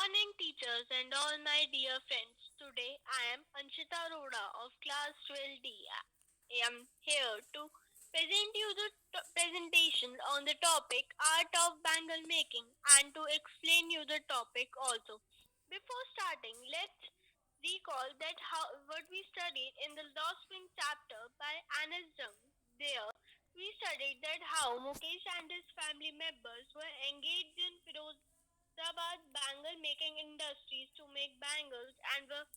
morning, teachers, and all my dear friends. Today I am Anshita Roda of class 12D. I am here to present you the presentation on the topic Art of Bangle Making and to explain you the topic also. Before starting, let's recall that what we studied in the Lost Spring chapter by Anas Jung. There, we studied that how Mukesh and his family members were engaged in Hyderabad bangle making industries to make bangles and were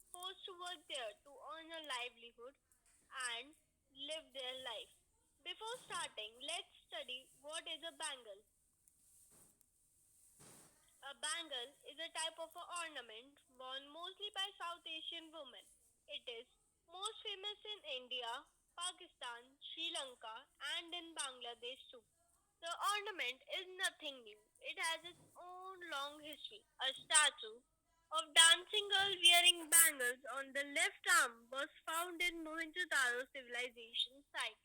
forced to work there to earn a livelihood and live their life. Before starting, let's study what is a bangle. A bangle is a type of a ornament worn mostly by South Asian women. It is most famous in India, Pakistan, Sri Lanka, and in Bangladesh too. The ornament is nothing new. It has its own long history. A statue of dancing girl wearing bangles on the left arm was found in Mohenjo-daro civilization site,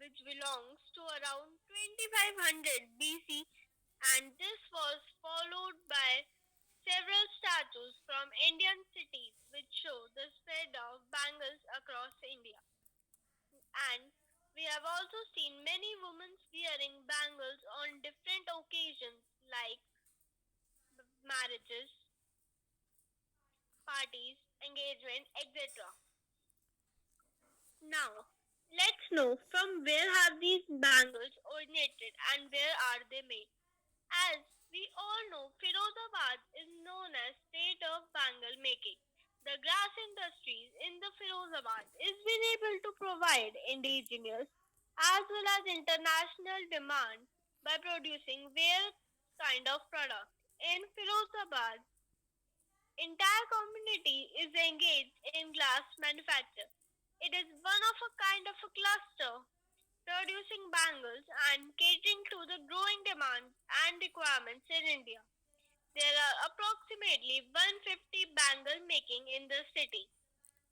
which belongs to around 2500 BC, and this was followed by several statues from Indian cities which show the spread of bangles across India. And we have also seen many women wearing bangles on different occasions like marriages, parties, engagement, etc. Now, let's know from where have these bangles originated and where are they made. As we all know, Firozabad is known as state of bangle making. The glass industries in the Firozabad is been able to provide indigenous as well as international demand by producing various kind of product. In Firozabad, entire community is engaged in glass manufacture. It is one of a kind of a cluster producing bangles and catering to the growing demands and requirements in India. There are approximately 150 bangle making in the city.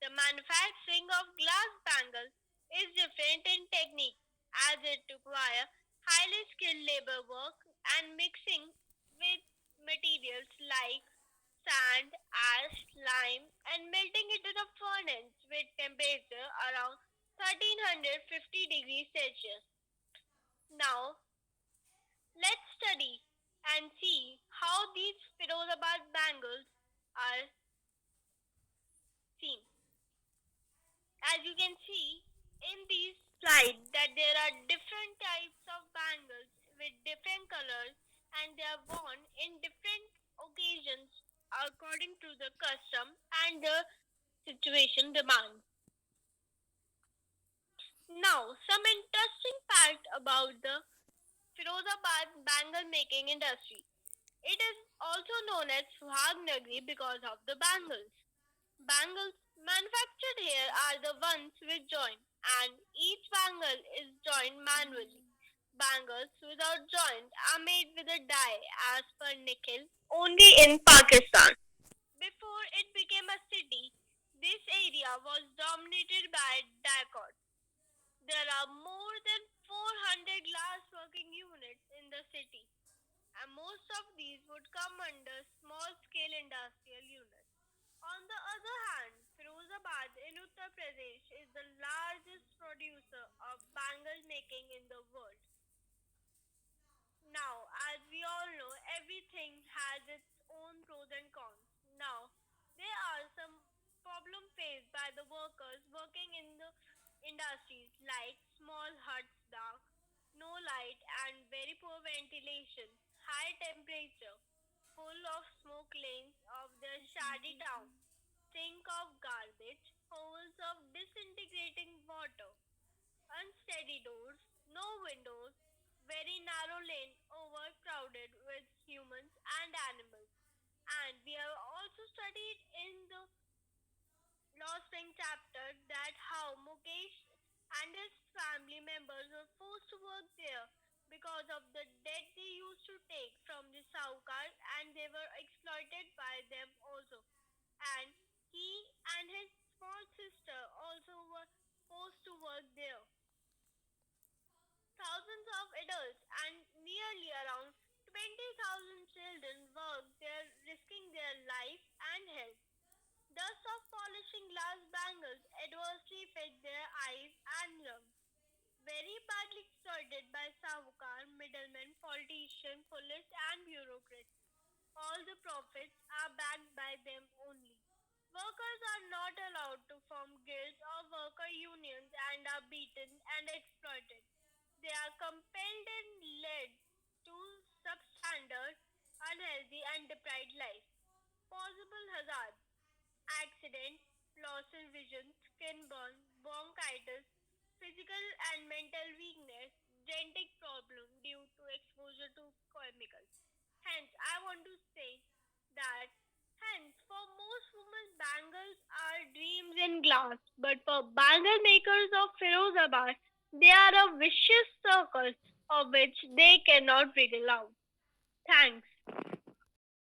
The manufacturing of glass bangle is different in technique as it requires highly skilled labor work and mixing with materials like sand, ash, lime and melting it in a furnace with temperature around 1350 degrees Celsius. Now, let's study and see how these Firozabad bangles are seen. As you can see in these slides that there are different types of bangles with different colors and they are worn in different occasions according to the custom and the situation demand. Now, some interesting fact about the Firozabad bangle making industry. It is also known as Suhag Nagri because of the bangles. Bangles manufactured here are the ones with joint, and each bangle is joined manually. Bangles without joint are made with a dye as per Nikhil only in Pakistan. Before it became a city, this area was dominated by Dacoits. There are more than 400 glass working units in the city, and most of these would come under small scale industrial units. On the other hand, Firozabad in Uttar Pradesh is the largest producer of bangle making in the world. Now, as we all know, everything has its own pros and cons. Now, there are some problems faced by the workers working in the industries like small huts, dark, no light, and very poor ventilation, high temperature, full of smoke lanes of the shady town, sink of garbage, holes of disintegrating water, unsteady doors, no windows, very narrow lane overcrowded with humans and animals. And we have also studied in the Lost Spring chapter that how Mukesh and his family members were forced to work there because of the debt they used to take from the Saukar and they were exploited by them also. And he and his small sister also were forced to work there. Thousands of adults and nearly around 20,000 children worked there, risking their all the profits are backed by them only. Workers are not allowed to form guilds or worker unions and are beaten and exploited. They are compelled and led to substandard, unhealthy, and deprived life. Possible hazards: accident, loss in vision, skin burn, bronchitis, physical and mental weakness, genetic problem due to exposure to chemicals. Hence, I want to say that hence for most women bangles are dreams in glass, but for bangle makers of Firozabad, they are a vicious circle of which they cannot wriggle out. Thanks.